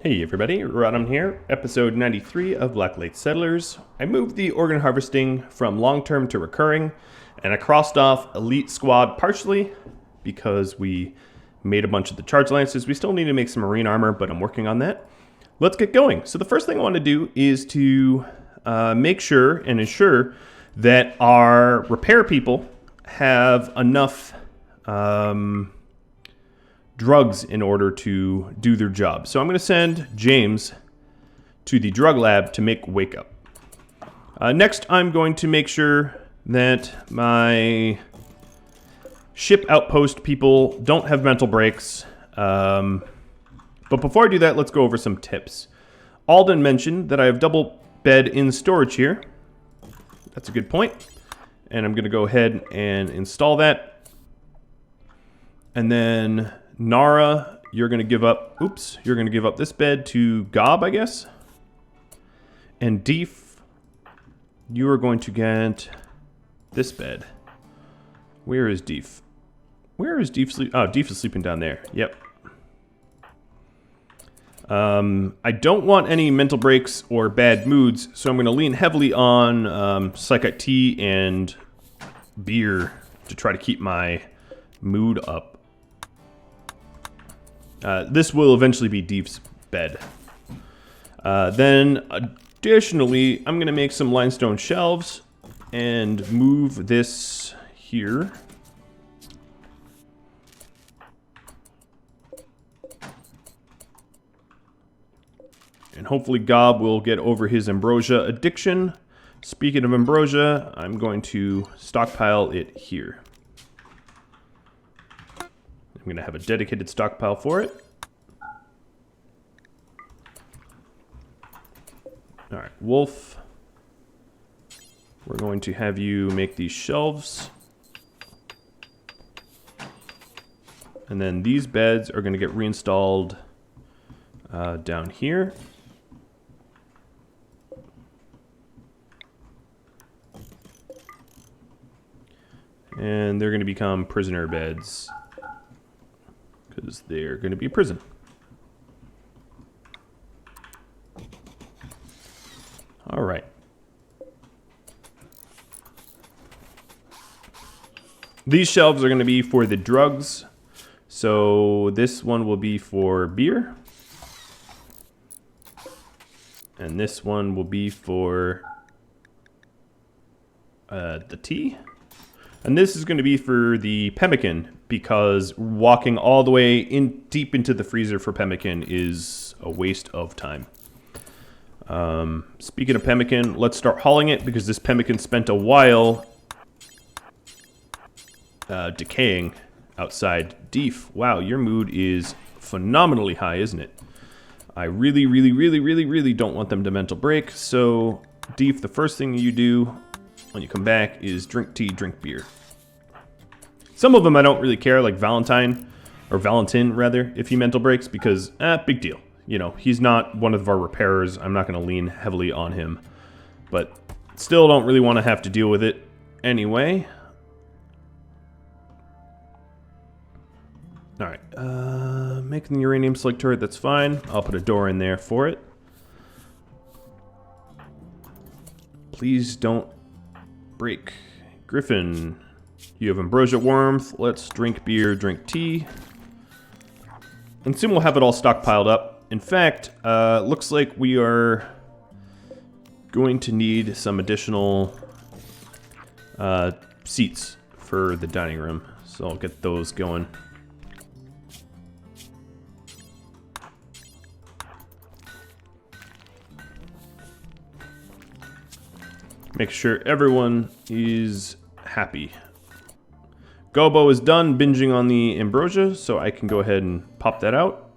Hey everybody, Rhadamant here, episode 93 of Blacklight Settlers. I moved the organ harvesting from long-term to recurring, and I crossed off Elite Squad partially because we made a bunch of the Charge Lances. We still need to make some marine armor, but I'm working on that. Let's get going. So the first thing I want to do is to make sure and ensure that our repair people have enough drugs in order to do their job. So I'm going to send James to the drug lab to make Wake Up. Next, I'm going to make sure that my ship outpost people don't have mental breaks. But before I do that, let's go over some tips. Alden mentioned that I have double bed in storage here. That's a good point. And I'm going to go ahead and install that. And then Nara, you're going to give up, you're going to give up this bed to Gob, I guess. And Deef, you are going to get this bed. Where is Deef? Where is Deef sleep? Oh, Deef is sleeping down there. Yep. I don't want any mental breaks or bad moods, so I'm going to lean heavily on Psychic Tea and beer to try to keep my mood up. This will eventually be Deef's bed. Then, additionally, I'm going to make some limestone shelves and move this here. And hopefully Gob will get over his ambrosia addiction. Speaking of ambrosia, I'm going to stockpile it here. I'm going to have a dedicated stockpile for it. Alright, Wolf. We're going to have you make these shelves. And then these beds are going to get reinstalled down here. And they're going to become prisoner beds, because they're going to be a prison. All right. These shelves are going to be for the drugs. So this one will be for beer. And this one will be for the tea. And this is going to be for the pemmican, because walking all the way deep into the freezer for pemmican is a waste of time. Speaking of pemmican, let's start hauling it, because this pemmican spent a while decaying outside. Deef, wow, your mood is phenomenally high, isn't it? I really, really, really, really, really don't want them to mental break. So, Deef, the first thing you do when you come back is drink tea, drink beer. Some of them I don't really care, like Valentin rather, if he mental breaks, because, big deal. You know, he's not one of our repairers. I'm not going to lean heavily on him. But still don't really want to have to deal with it anyway. Alright, making the uranium slick turret, that's fine. I'll put a door in there for it. Please don't break. Griffin, you have ambrosia warmth. Let's drink beer, drink tea. And soon we'll have it all stockpiled up. In fact, looks like we are going to need some additional seats for the dining room. So I'll get those going. Make sure everyone is happy. Gobo is done binging on the ambrosia, so I can go ahead and pop that out.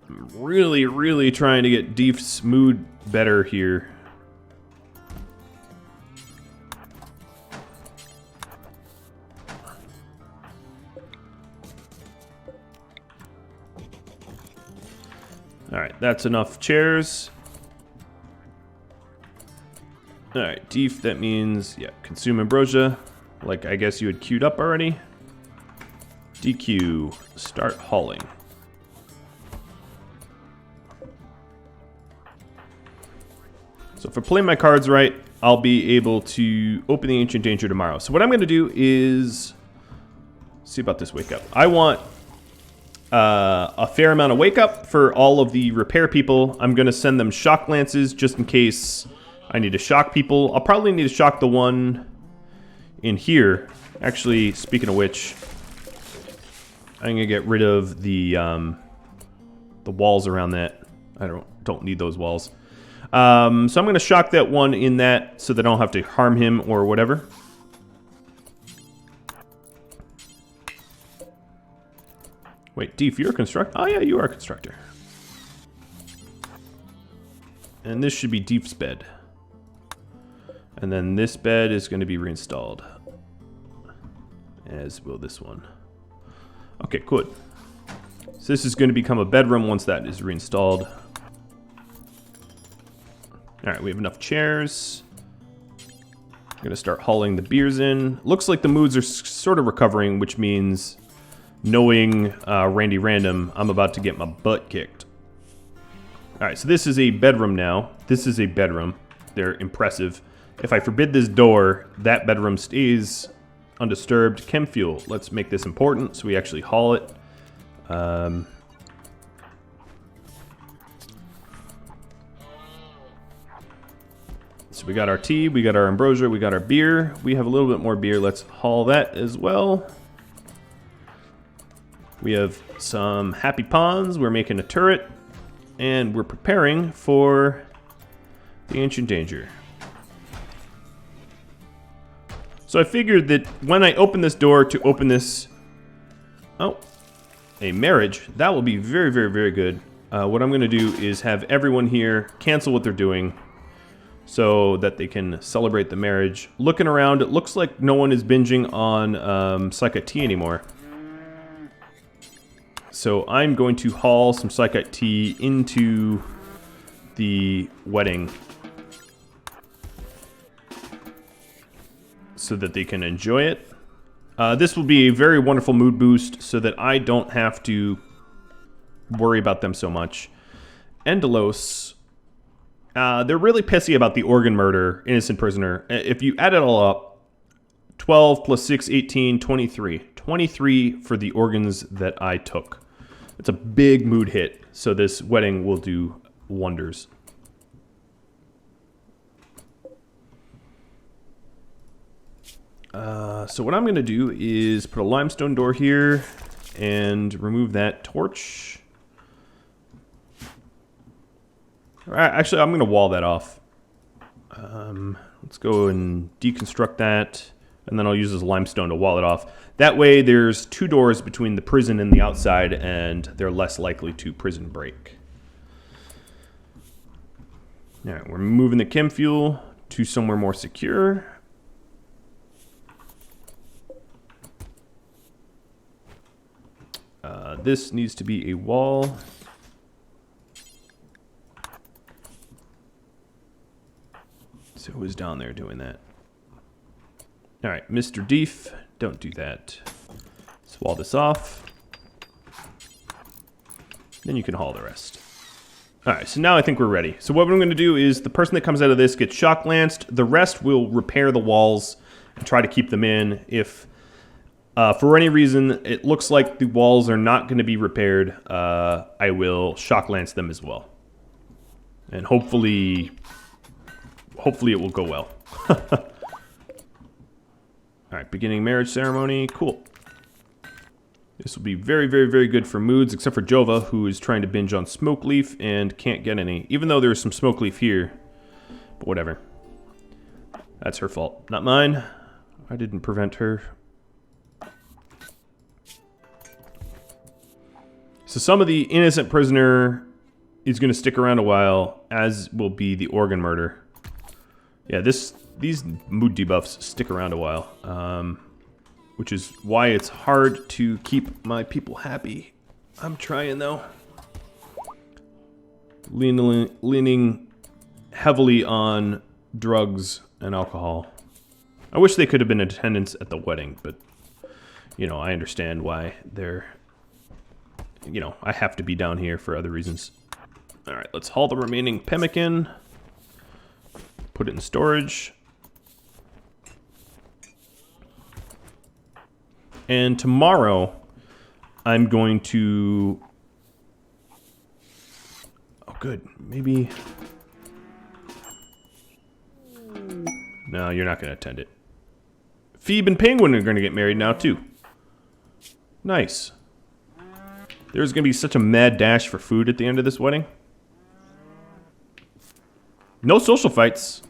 I'm really, really trying to get Deef's mood better here. Alright, that's enough chairs. Alright, Deef, that means, yeah, consume ambrosia. like I guess you had queued up already. DQ, start hauling. So if I play my cards right, I'll be able to open the Ancient Danger tomorrow. So what I'm going to do is see about this wake up. I want a fair amount of wake up for all of the repair people. I'm going to send them shock lances just in case I need to shock people. I'll probably need to shock the one in here. Actually, speaking of which, I'm going to get rid of the walls around that. I don't need those walls. So I'm going to shock that one in that so that I don't have to harm him or whatever. Wait, Deef, you're a constructor? Oh yeah, you are a constructor. And this should be Deef's bed. And then this bed is going to be reinstalled. As will this one. Okay, good. So this is going to become a bedroom once that is reinstalled. Alright, we have enough chairs. I'm going to start hauling the beers in. Looks like the moods are sort of recovering, which means, knowing Randy Random, I'm about to get my butt kicked. Alright, so this is a bedroom now. This is a bedroom. They're impressive. If I forbid this door, that bedroom stays undisturbed. Chem fuel. Let's make this important so we actually haul it. So we got our tea, we got our ambrosia, we got our beer. We have a little bit more beer. Let's haul that as well. We have some happy pawns. We're making a turret. And we're preparing for the Ancient Danger. So I figured that when I open this door to open this... Oh, a marriage. That will be very, very, very good. What I'm going to do is have everyone here cancel what they're doing so that they can celebrate the marriage. Looking around, it looks like no one is binging on Psychite tea anymore. So I'm going to haul some Psychite tea into the wedding so that they can enjoy it. This will be a very wonderful mood boost so that I don't have to worry about them so much. Endelos, they're really pissy about the organ murder, innocent prisoner. If you add it all up, 12 plus 6, 18, 23. 23 for the organs that I took. It's a big mood hit, so this wedding will do wonders. So what I'm going to do is put a limestone door here and remove that torch. Actually, I'm going to wall that off. Let's go and deconstruct that, and then I'll use this limestone to wall it off. That way there's two doors between the prison and the outside, and they're less likely to prison break. Alright, we're moving the chem fuel to somewhere more secure. This needs to be a wall. So who's down there doing that? Alright, Mr. Deef, don't do that. Let's wall this off. Then you can haul the rest. Alright, so now I think we're ready. So what I'm going to do is the person that comes out of this gets shock lanced. The rest will repair the walls and try to keep them in. If for any reason it looks like the walls are not going to be repaired, I will shock lance them as well. And hopefully it will go well. Alright, beginning marriage ceremony. Cool. This will be very, very, very good for moods, except for Jova, who is trying to binge on Smoke Leaf and can't get any. Even though there's some Smoke Leaf here. But whatever. That's her fault, not mine. I didn't prevent her. So some of the innocent prisoner is going to stick around a while, as will be the organ murder. Yeah, these mood debuffs stick around a while, which is why it's hard to keep my people happy. I'm trying, though. Leaning heavily on drugs and alcohol. I wish they could have been in attendance at the wedding, but, you know, I understand why they're, you know, I have to be down here for other reasons. All right, let's haul the remaining pemmican. Put it in storage. And tomorrow, I'm going to... Oh, good. Maybe... No, you're not going to attend it. Phoebe and Penguin are going to get married now, too. Nice. There's going to be such a mad dash for food at the end of this wedding. No social fights.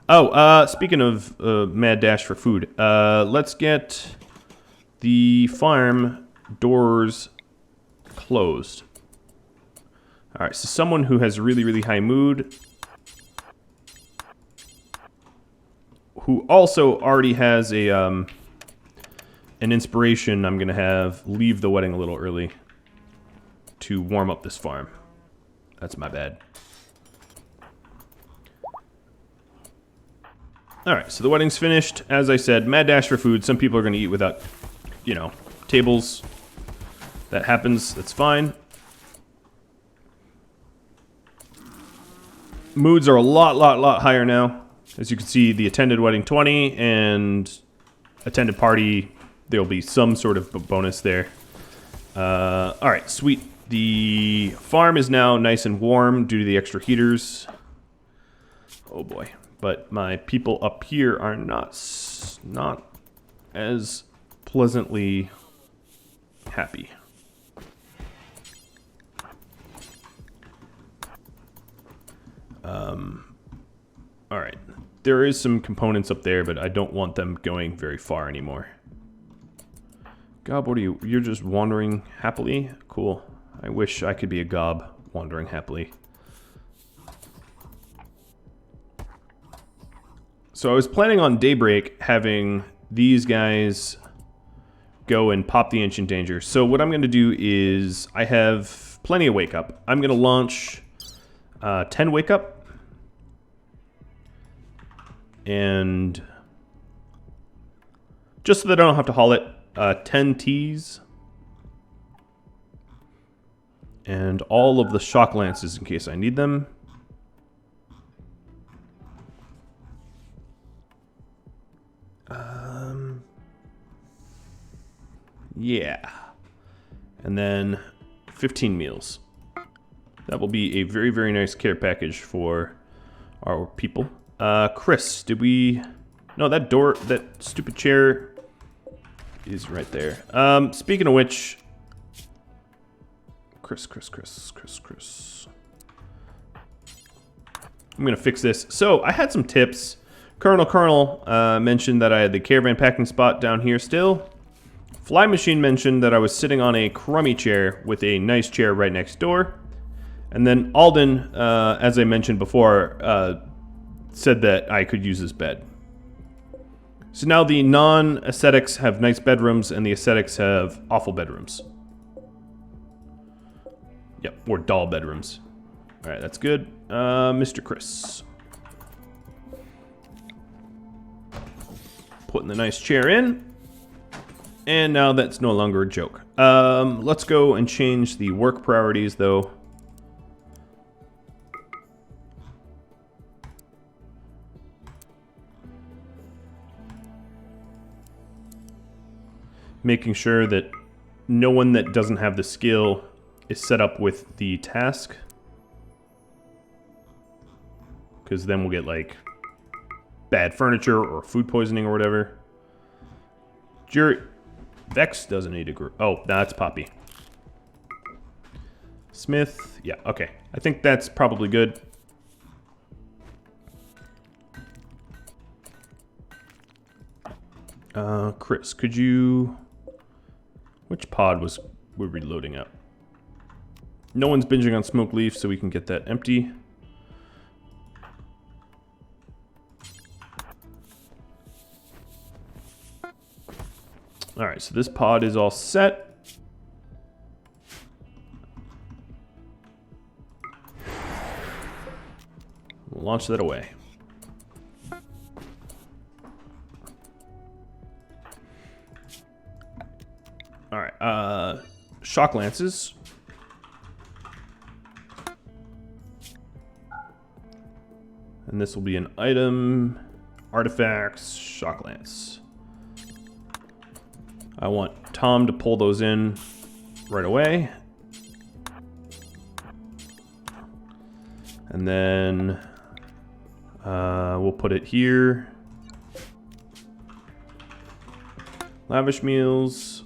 Oh, speaking of mad dash for food, let's get the farm doors closed. All right, so someone who has really, really high mood, who also already has a an inspiration, I'm gonna have leave the wedding a little early to warm up this farm. That's my bad. All right, so the wedding's finished. As I said, mad dash for food. Some people are gonna eat without, you know, tables. That happens, that's fine. Moods are a lot higher now. As you can see, the attended wedding 20 and attended party, there'll be some sort of bonus there. All right, sweet. The farm is now nice and warm due to the extra heaters. Oh boy. But my people up here are not as pleasantly happy. All right. There is some components up there, but I don't want them going very far anymore. Gob, what are you? You're just wandering happily? Cool. I wish I could be a gob wandering happily. So I was planning on daybreak having these guys go and pop the Ancient Danger. So what I'm going to do is I have plenty of wake up. I'm going to launch 10 wake up. And just so that I don't have to haul it, 10 teas. And all of the shock lances in case I need them. Yeah. And then 15 meals. That will be a very, very nice care package for our people. Chris, did we... No, that door, that stupid chair is right there. Speaking of which... Chris. I'm gonna fix this. So, I had some tips. Colonel mentioned that I had the caravan packing spot down here still. Fly Machine mentioned that I was sitting on a crummy chair with a nice chair right next door. And then Alden, as I mentioned before, said that I could use his bed. So now the non-ascetics have nice bedrooms and the ascetics have awful bedrooms. Yep, or doll bedrooms. Alright, that's good. Mr. Chris. Putting the nice chair in. And now that's no longer a joke. Let's go and change the work priorities though. Making sure that no one that doesn't have the skill is set up with the task. Because then we'll get like bad furniture or food poisoning or whatever. Vex doesn't need to grow. Oh, that's Poppy. Smith, yeah, okay. I think that's probably good. Chris, could you... Which pod was we're reloading up? No one's binging on Smoke Leaf, so we can get that empty. Alright, so this pod is all set. We'll launch that away. Alright, shock lances. And this will be an item, artifacts, shock lance. I want Tom to pull those in right away. And then we'll put it here. Lavish meals.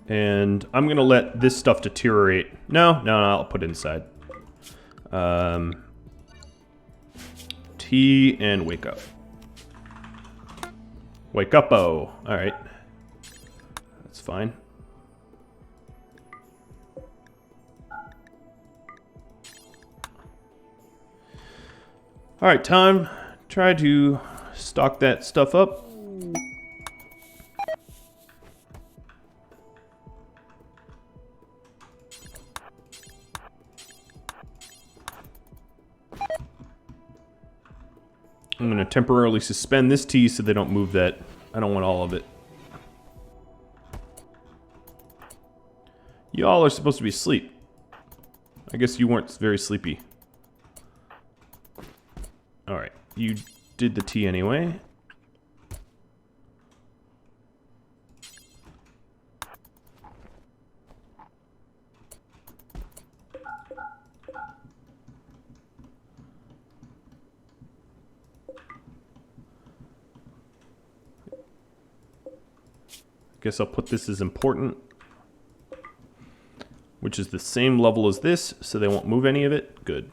And I'm gonna let this stuff deteriorate. No, I'll put it inside. Tea and wake up. Wake up-o. Alright. That's fine. Alright, time. Try to stock that stuff up. I'm going to temporarily suspend this tea so they don't move that. I don't want all of it. Y'all are supposed to be asleep. I guess you weren't very sleepy. Alright, you did the tea anyway. Guess I'll put this as important, which is the same level as this, so they won't move any of it. Good.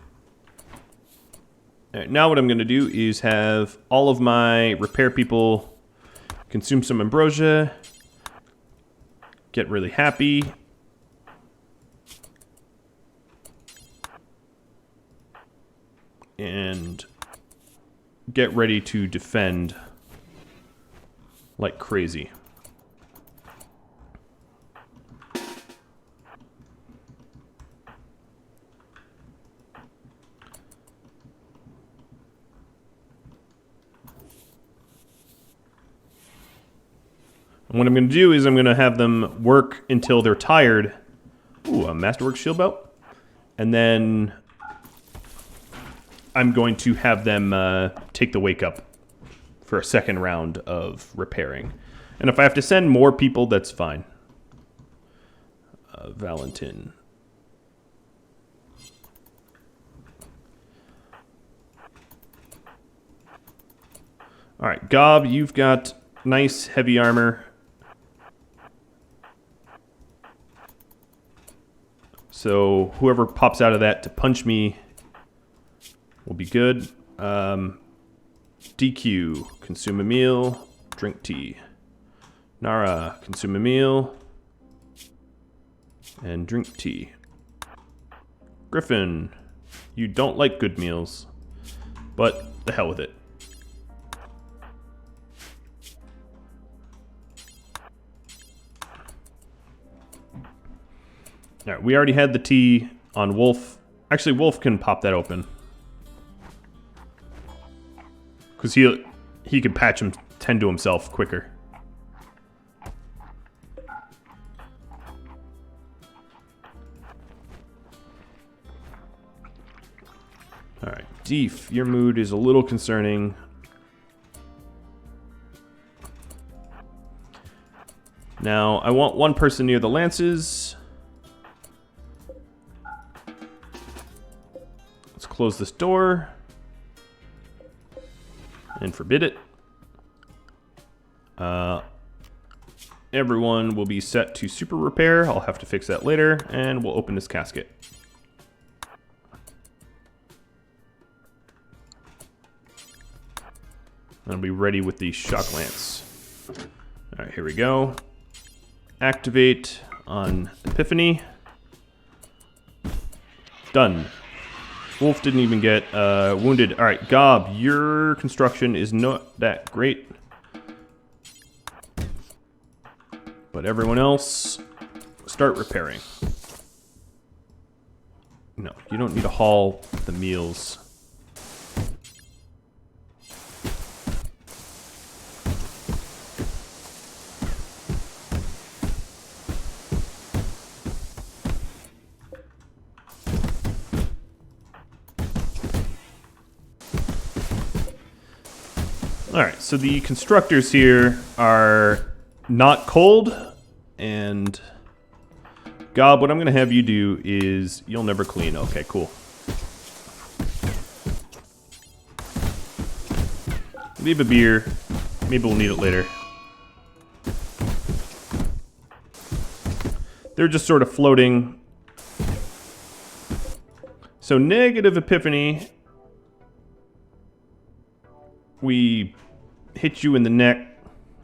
All right, now what I'm going to do is have all of my repair people consume some ambrosia, get really happy, and get ready to defend like crazy. And what I'm going to do is I'm going to have them work until they're tired. Ooh, a Masterwork shield belt. And then I'm going to have them take the wake up for a second round of repairing. And if I have to send more people, that's fine. Valentin. Alright, Gob, you've got nice heavy armor. So whoever pops out of that to punch me will be good. DQ, consume a meal, drink tea. Nara, consume a meal, and drink tea. Griffin, you don't like good meals, but the hell with it. Alright, we already had the tea on Wolf. Actually, Wolf can pop that open. Because he can patch him, tend to himself quicker. Alright, Deef, your mood is a little concerning. Now, I want one person near the lances. Let's close this door. And forbid it. Everyone will be set to super repair. I'll have to fix that later. And we'll open this casket. I'll be ready with the shock lance. Alright, here we go. Activate on Epiphany. Done. Wolf didn't even get wounded. Alright, Gob, your construction is not that great. But everyone else, start repairing. No, you don't need to haul the meals. Alright, so the constructors here are not cold, and Gob, what I'm going to have you do is you'll never clean. Okay, cool. Leave a beer. Maybe we'll need it later. They're just sort of floating. So negative epiphany. We hit you in the neck.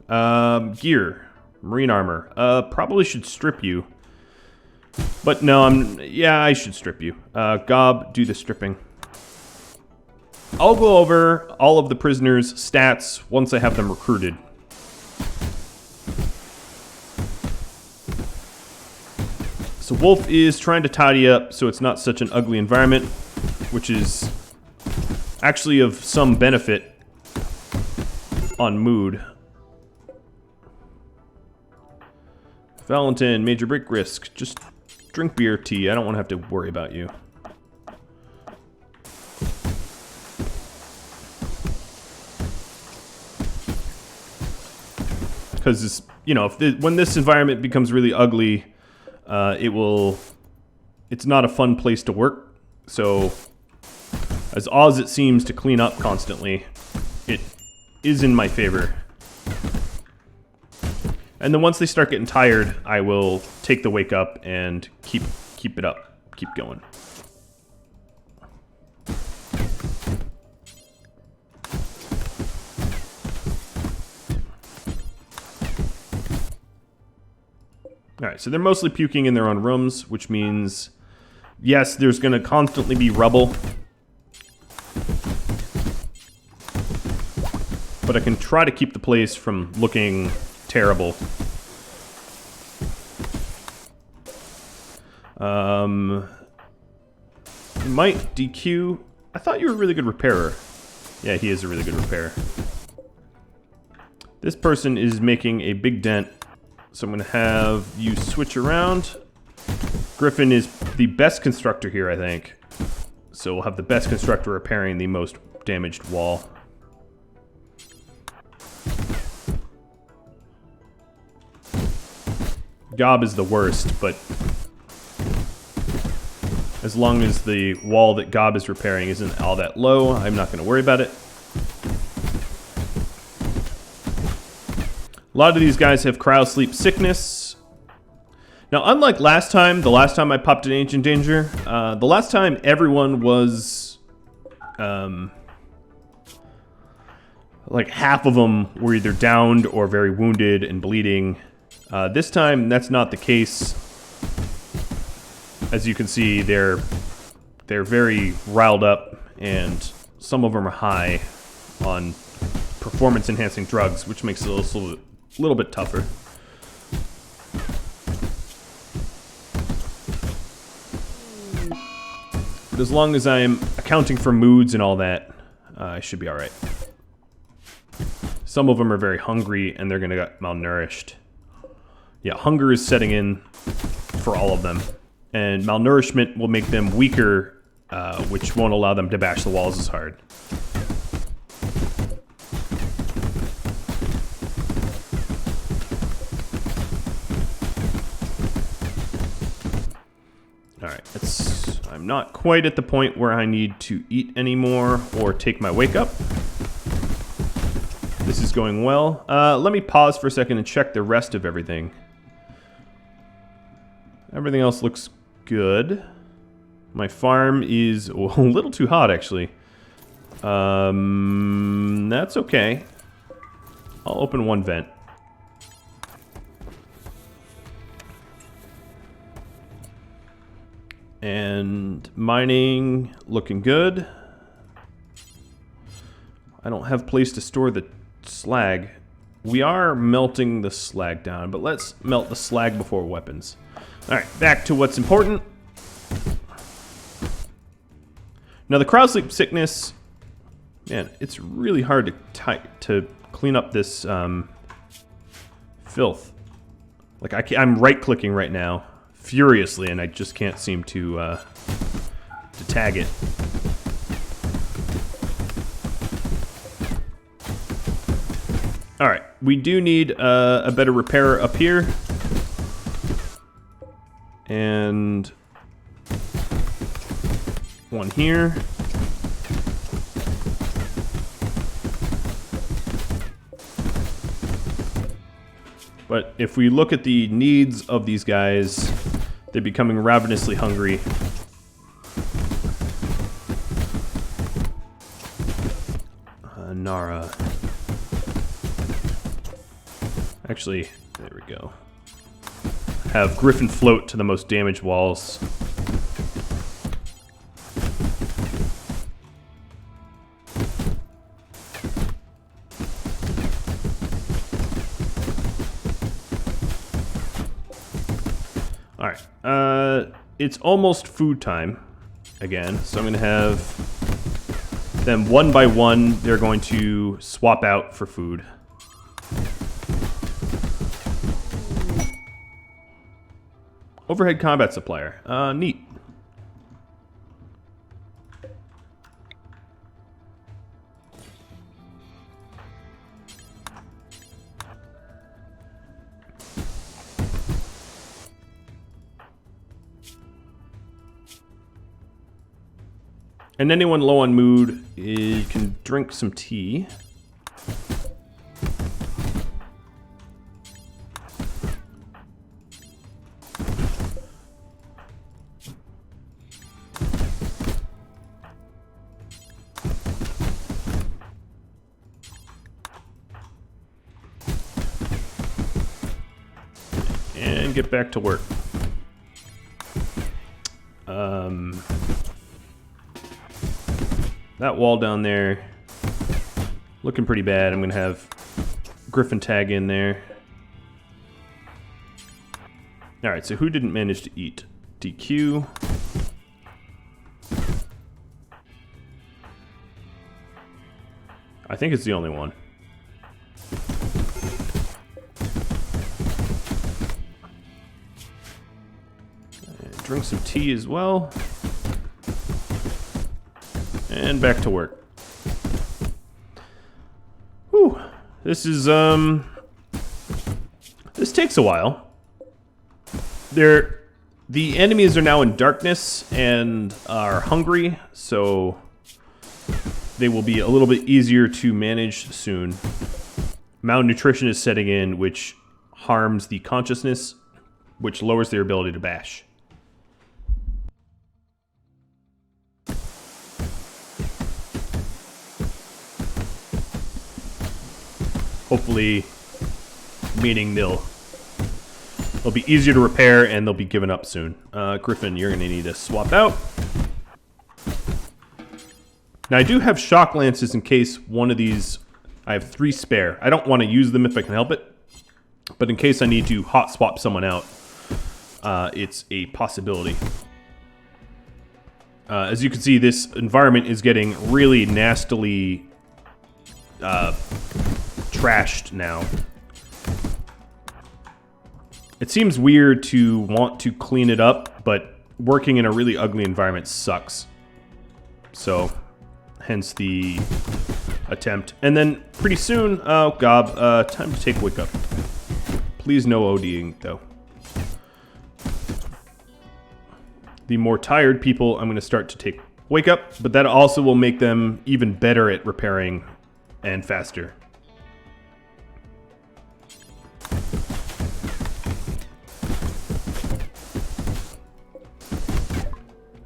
Gear. Marine armor. Probably should strip you. But no, yeah, I should strip you. Gob, do the stripping. I'll go over all of the prisoners' stats once I have them recruited. So Wolf is trying to tidy up so it's not such an ugly environment, which is actually of some benefit on mood. Valentin, major break risk. Just drink beer, tea. I don't want to have to worry about you. Because, you know, when this environment becomes really ugly, it's not a fun place to work. So, as odd as it seems to clean up constantly, it is in my favor. And then once they start getting tired, I will take the wake up and keep it up, keep going. Alright, so they're mostly puking in their own rooms, which means, yes, there's going to constantly be rubble. But I can try to keep the place from looking terrible. He might DQ. I thought you were a really good repairer. Yeah, he is a really good repairer. This person is making a big dent. So I'm going to have you switch around. Griffin is the best constructor here, I think. So we'll have the best constructor repairing the most damaged wall. Gob is the worst, but as long as the wall that Gob is repairing isn't all that low, I'm not going to worry about it. A lot of these guys have cryosleep sickness. Now, unlike last time, the last time I popped an Ancient Danger, the last time everyone was, like half of them were either downed or very wounded and bleeding. This time, that's not the case. As you can see, they're very riled up, and some of them are high on performance-enhancing drugs, which makes it a little bit tougher. But as long as I am accounting for moods and all that, I should be alright. Some of them are very hungry, and they're going to get malnourished. Yeah, hunger is setting in for all of them. And malnourishment will make them weaker, which won't allow them to bash the walls as hard. Alright, I'm not quite at the point where I need to eat anymore or take my wake up. This is going well. Let me pause for a second and check the rest of everything. Everything else looks good. My farm is a little too hot, actually. That's okay. I'll open one vent. And mining, looking good. I don't have place to store the slag. We are melting the slag down, but let's melt the slag before weapons. Alright, back to what's important. Now the cryosleep sickness, man, it's really hard to clean up this filth. Like I'm right-clicking right now furiously, and I just can't seem to tag it. All right, we do need a better repairer up here. And one here. But if we look at the needs of these guys, they're becoming ravenously hungry. Nara. Actually, there we go. Have Griffin float to the most damaged walls. Alright, it's almost food time again, so I'm going to have them one by one, they're going to swap out for food. Overhead combat supplier. Neat. And anyone low on mood, you can drink some tea. And get back to work. That wall down there, looking pretty bad. I'm gonna have Griffin tag in there. Alright, so who didn't manage to eat? DQ. I think it's the only one. And drink some tea as well. And back to work. Whew. This is, this takes a while. The enemies are now in darkness and are hungry, so they will be a little bit easier to manage soon. Malnutrition is setting in, which harms the consciousness, which lowers their ability to bash. Hopefully, meaning they'll be easier to repair and they'll be given up soon. Griffin, you're going to need to swap out. Now, I do have shock lances in case one of these... I have 3 spare. I don't want to use them if I can help it. But in case I need to hot swap someone out, it's a possibility. As you can see, this environment is getting really nastily... trashed now. It seems weird to want to clean it up, but working in a really ugly environment sucks. So, hence the attempt. And then pretty soon, oh gob, time to take wake up. Please no ODing though. The more tired people, I'm going to start to take wake up, but that also will make them even better at repairing and faster.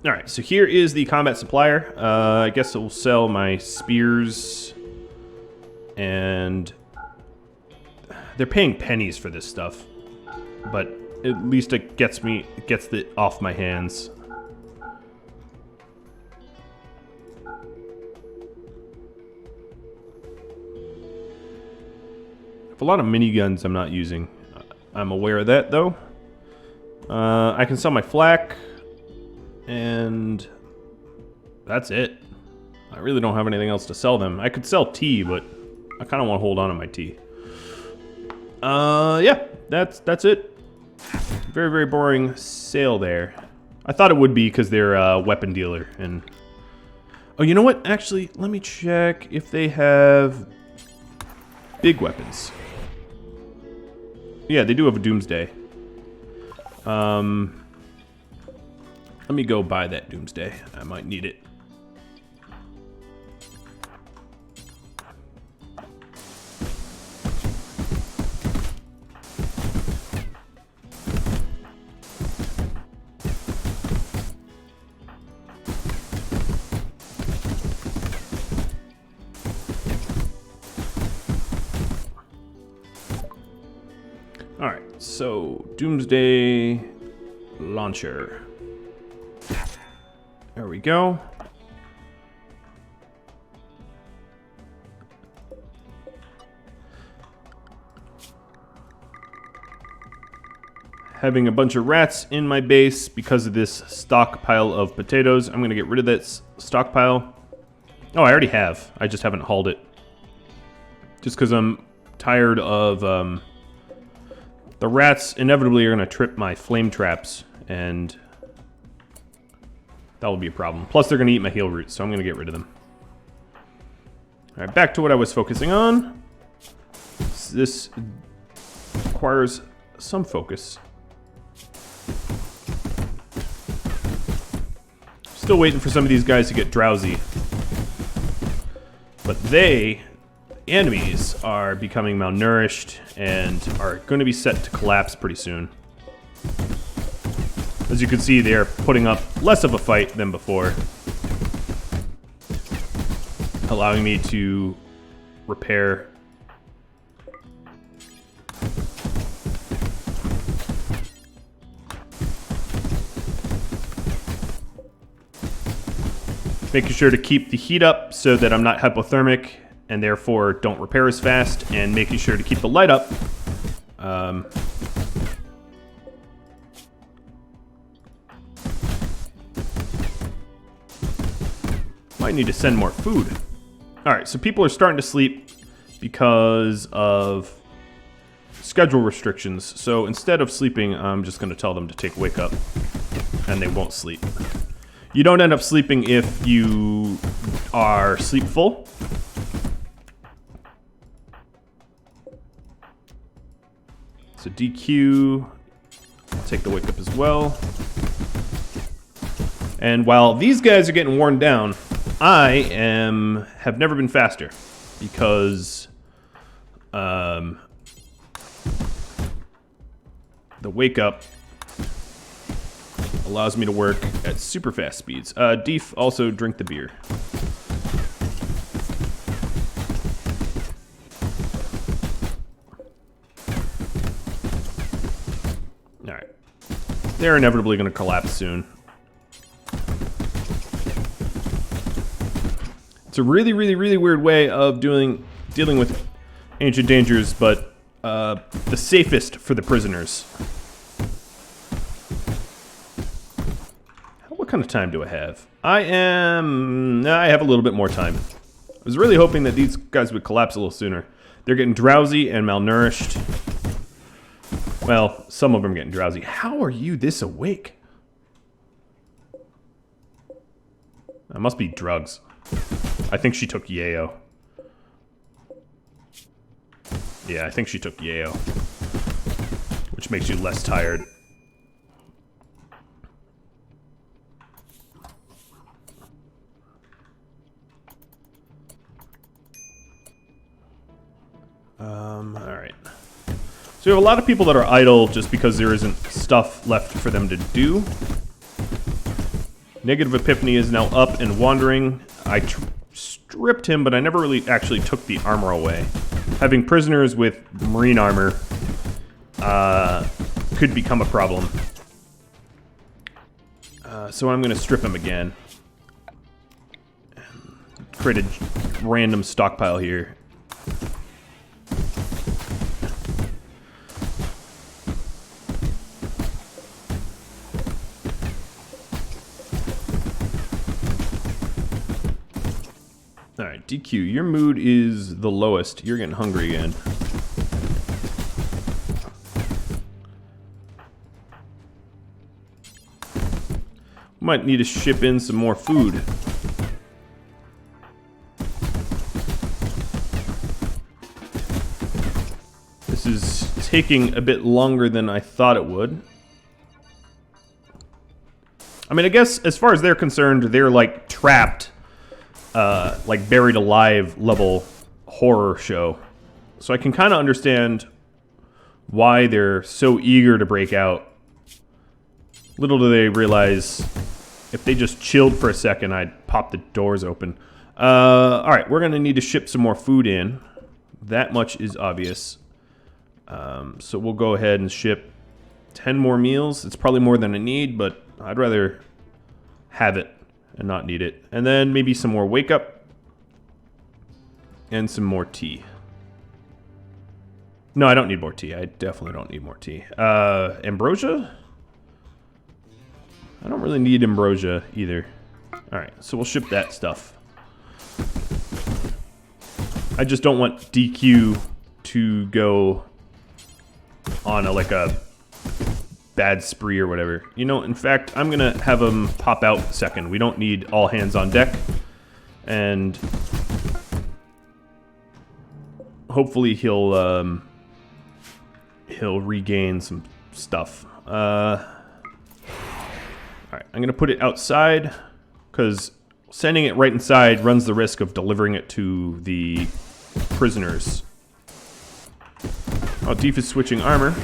Alright, so here is the combat supplier. I guess it will sell my spears. And they're paying pennies for this stuff. But at least it gets it off my hands. I have a lot of miniguns I'm not using. I'm aware of that though. I can sell my flak. And that's it. I really don't have anything else to sell them. I could sell tea, but I kind of want to hold on to my tea. Yeah, that's it. Very, very boring sale there. I thought it would be because they're a weapon dealer. And oh, you know what? Actually, let me check if they have... Big weapons. Yeah, they do have a Doomsday. Let me go buy that Doomsday. I might need it. Alright, so Doomsday Launcher. There we go. Having a bunch of rats in my base because of this stockpile of potatoes. I'm going to get rid of that stockpile. Oh, I already have. I just haven't hauled it. Just because I'm tired of... the rats inevitably are going to trip my flame traps, and that will be a problem. Plus, they're going to eat my heal roots, so I'm going to get rid of them. All right, back to what I was focusing on. This requires some focus. Still waiting for some of these guys to get drowsy. But enemies are becoming malnourished and are going to be set to collapse pretty soon. As you can see, they are putting up less of a fight than before, allowing me to repair. Making sure to keep the heat up so that I'm not hypothermic and therefore don't repair as fast, and making sure to keep the light up. Might need to send more food. Alright, so people are starting to sleep because of schedule restrictions. So instead of sleeping, I'm just going to tell them to take wake up, and they won't sleep. You don't end up sleeping if you are sleepful. So DQ, take the wake up as well. And while these guys are getting worn down, I have never been faster because the wake up allows me to work at super fast speeds. Deef, also drink the beer. Alright. They're inevitably going to collapse soon. It's a really, really, really weird way of dealing with ancient dangers, but the safest for the prisoners. What kind of time do I have? I have a little bit more time. I was really hoping that these guys would collapse a little sooner. They're getting drowsy and malnourished. Well, some of them are getting drowsy. How are you this awake? That must be drugs. I think she took yayo. Yeah, I think she took yayo. Which makes you less tired. Alright. So we have a lot of people that are idle just because there isn't stuff left for them to do. Negative Epiphany is now up and wandering. I stripped him, but I never really actually took the armor away. Having prisoners with marine armor could become a problem. So I'm going to strip him again. Create a random stockpile here. Alright, DQ, your mood is the lowest. You're getting hungry again. Might need to ship in some more food. is taking a bit longer than I thought it would. I mean, I guess as far as they're concerned, they're like trapped, like buried alive level horror show. So I can kind of understand why they're so eager to break out. Little do they realize, if they just chilled for a second, I'd pop the doors open. Alright, we're going to need to ship some more food in. That much is obvious. So we'll go ahead and ship 10 more meals. It's probably more than I need, but I'd rather have it and not need it. And then maybe some more wake up. And some more tea. No, I don't need more tea. I definitely don't need more tea. Ambrosia? I don't really need ambrosia either. Alright, so we'll ship that stuff. I just don't want DQ to go on like a bad spree or whatever. You know, in fact, I'm gonna have him pop out a second. We don't need all hands on deck. And hopefully he'll regain some stuff. Alright, I'm gonna put it outside, because sending it right inside runs the risk of delivering it to the prisoners. Oh, Deef is switching armor.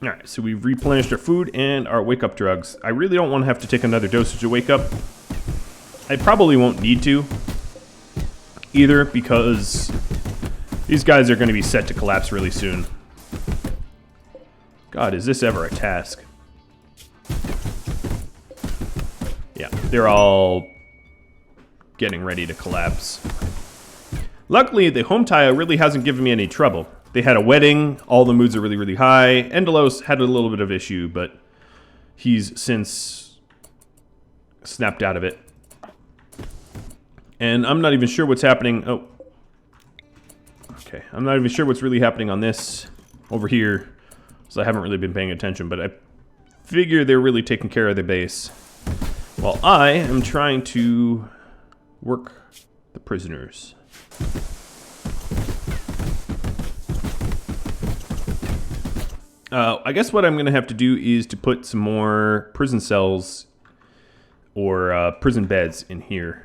Alright, so we've replenished our food and our wake-up drugs. I really don't want to have to take another dosage of wake-up. I probably won't need to either, because these guys are going to be set to collapse really soon. God, is this ever a task? Yeah, they're all getting ready to collapse. Luckily, the home tile really hasn't given me any trouble. They had a wedding, all the moods are really, really high. Endelos had a little bit of issue, but he's since snapped out of it. And I'm not even sure what's happening. Oh. Okay, I'm not even sure what's really happening on this over here. So I haven't really been paying attention, but I figure they're really taking care of the base. While I am trying to work the prisoners. I guess what I'm going to have to do is to put some more prison cells or prison beds in here.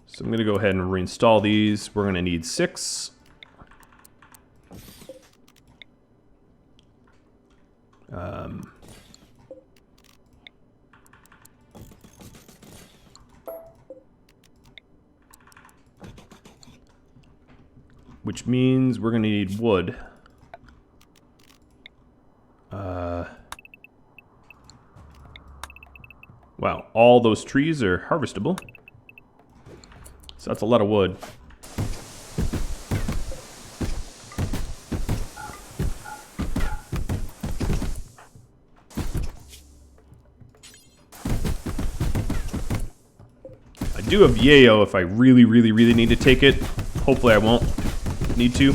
So I'm going to go ahead and reinstall these. We're going to need 6. Which means we're going to need wood. Wow, all those trees are harvestable. So that's a lot of wood. I do have yayo if I really, really, really need to take it. Hopefully I won't need to.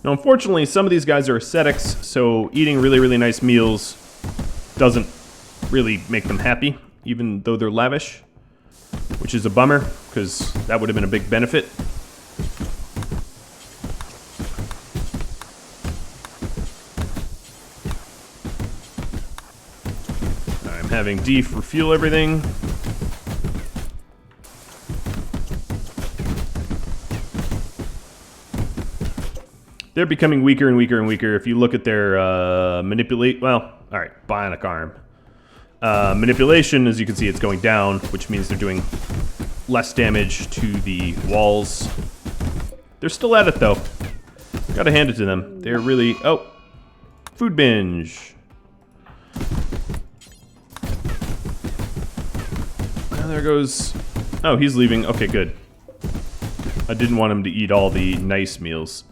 Now, unfortunately, some of these guys are ascetics, so eating really, really nice meals doesn't really make them happy, even though they're lavish, which is a bummer, because that would have been a big benefit. I'm having Deef refuel everything. They're becoming weaker and weaker and weaker. If you look at their manipulate, well, all right, bionic arm. Manipulation, as you can see, it's going down, which means they're doing less damage to the walls. They're still at it, though. Gotta hand it to them. They're really... Oh, food binge. And there goes... Oh, he's leaving. Okay, good. I didn't want him to eat all the nice meals.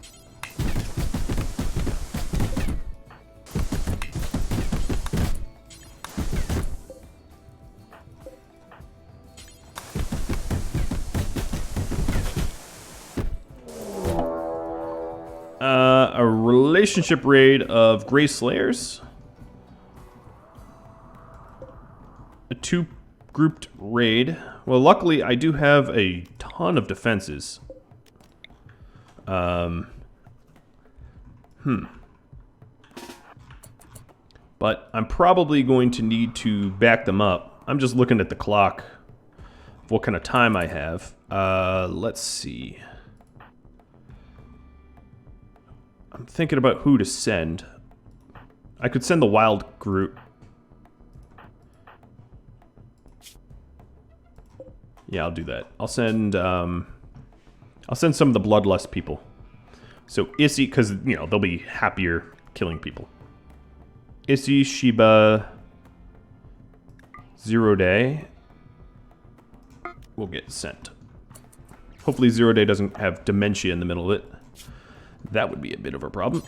relationship raid of Grey Slayers. A 2-grouped raid. Well, luckily I do have a ton of defenses. But I'm probably going to need to back them up. I'm just looking at the clock. What kind of time I have. Let's see. I'm thinking about who to send. I could send the wild group. Yeah, I'll do that. I'll send some of the bloodlust people. So Issy, because you know they'll be happier killing people. Issy, Sheba, 0 Day will get sent. Hopefully 0 Day doesn't have dementia in the middle of it. That would be a bit of a problem.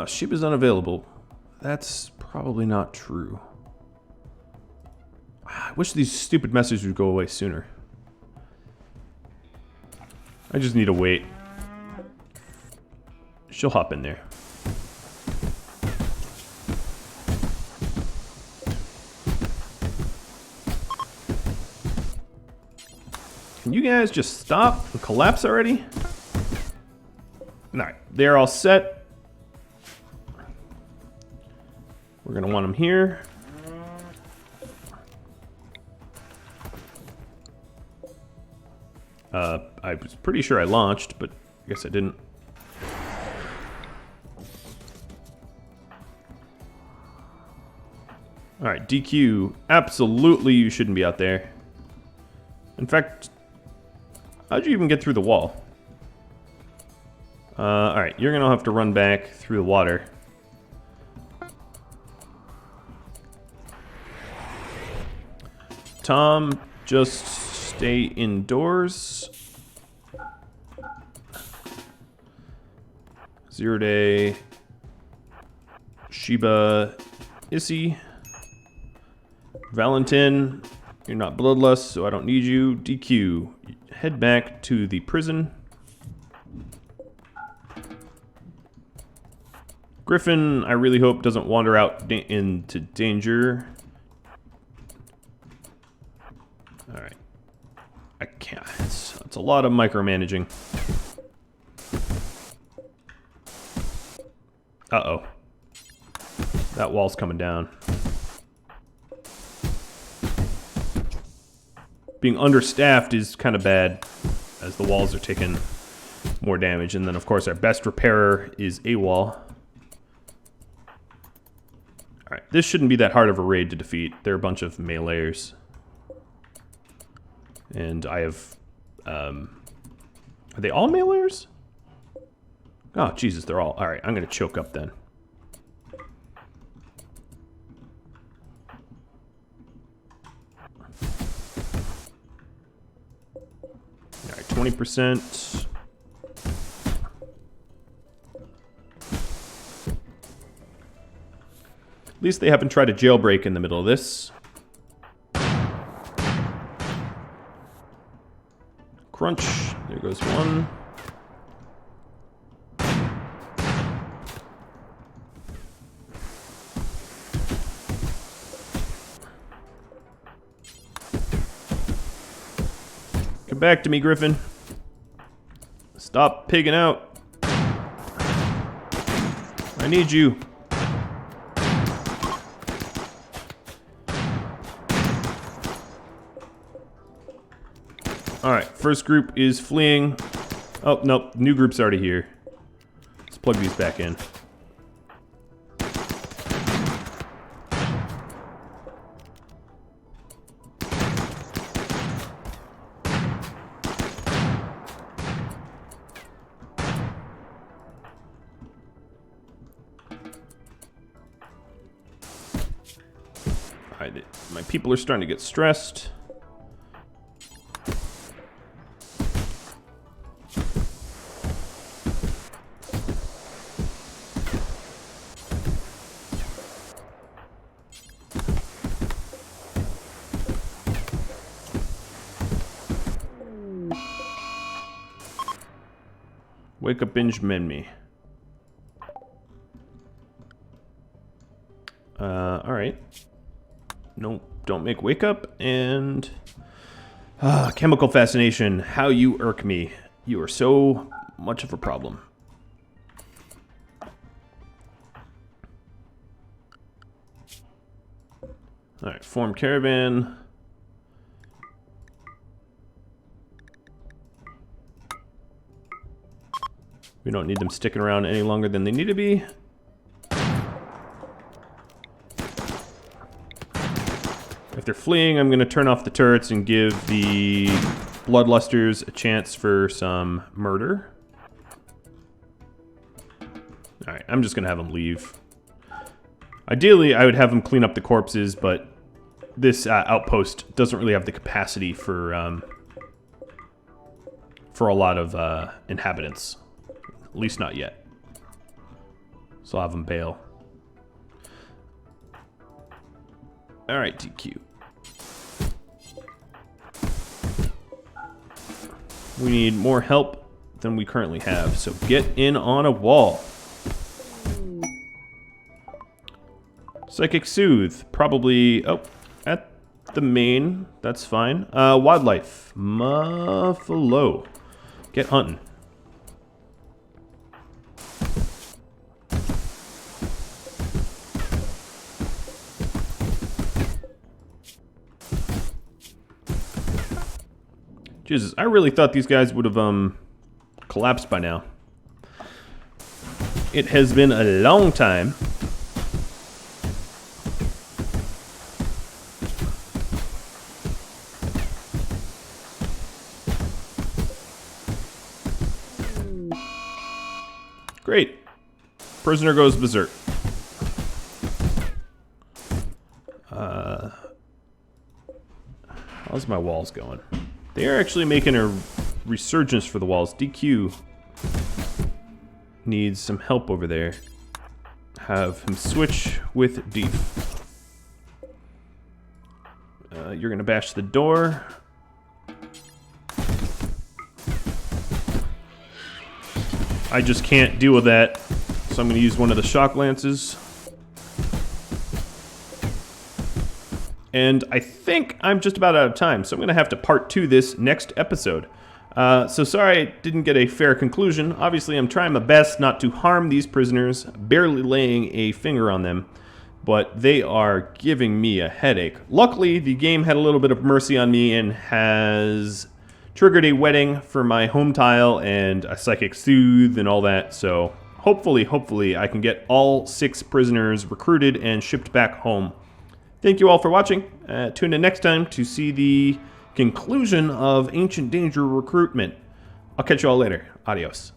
Sheba's unavailable. That's probably not true. I wish these stupid messages would go away sooner. I just need to wait. She'll hop in there. Can you guys just stop and collapse already? Alright, they're all set. We're gonna want them here. I was pretty sure I launched, but I guess I didn't. Alright, DQ. Absolutely you shouldn't be out there. In fact, how'd you even get through the wall? Alright, you're gonna have to run back through the water. Tom, just stay indoors. 0 Day. Sheba. Issy. Valentin. You're not bloodlust, so I don't need you. DQ. Head back to the prison. Griffin, I really hope doesn't wander out into danger. Alright. I can't. It's a lot of micromanaging. Uh-oh. That wall's coming down. Being understaffed is kind of bad, as the walls are taking more damage. And then, of course, our best repairer is AWOL. Alright, this shouldn't be that hard of a raid to defeat. They're a bunch of meleeers. And I have... are they all meleeers? Oh, Jesus, they're all... Alright, I'm going to choke up then. Alright, 20%. At least they haven't tried a jailbreak in the middle of this. Crunch. There goes one. Come back to me, Griffin. Stop pigging out. I need you. Alright, first group is fleeing. Oh, nope, new group's already here. Let's plug these back in. Alright, my people are starting to get stressed. Wake up, binge, mend me. Alright. No, don't make wake up. And... chemical fascination. How you irk me. You are so much of a problem. Alright, form caravan. We don't need them sticking around any longer than they need to be. If they're fleeing, I'm going to turn off the turrets and give the bloodlusters a chance for some murder. Alright, I'm just going to have them leave. Ideally, I would have them clean up the corpses, but this outpost doesn't really have the capacity for a lot of inhabitants. At least not yet. So I'll have them bail. Alright, DQ. We need more help than we currently have, so get in on a wall. Psychic Soothe, probably, oh, at the main, that's fine. Wildlife, Muffalo, get hunting. Jesus, I really thought these guys would have collapsed by now. It has been a long time. Great. Prisoner goes berserk. How's my walls going? They are actually making a resurgence for the walls. DQ needs some help over there. Have him switch with Deef. You're gonna bash the door. I just can't deal with that, so I'm gonna use one of the shock lances. And I think I'm just about out of time, so I'm going to have to part 2 this next episode. So sorry I didn't get a fair conclusion. Obviously, I'm trying my best not to harm these prisoners, barely laying a finger on them, but they are giving me a headache. Luckily, the game had a little bit of mercy on me and has triggered a wedding for my home tile and a psychic soothe and all that, so hopefully I can get all 6 prisoners recruited and shipped back home. Thank you all for watching. Tune in next time to see the conclusion of Ancient Danger Recruitment. I'll catch you all later. Adios.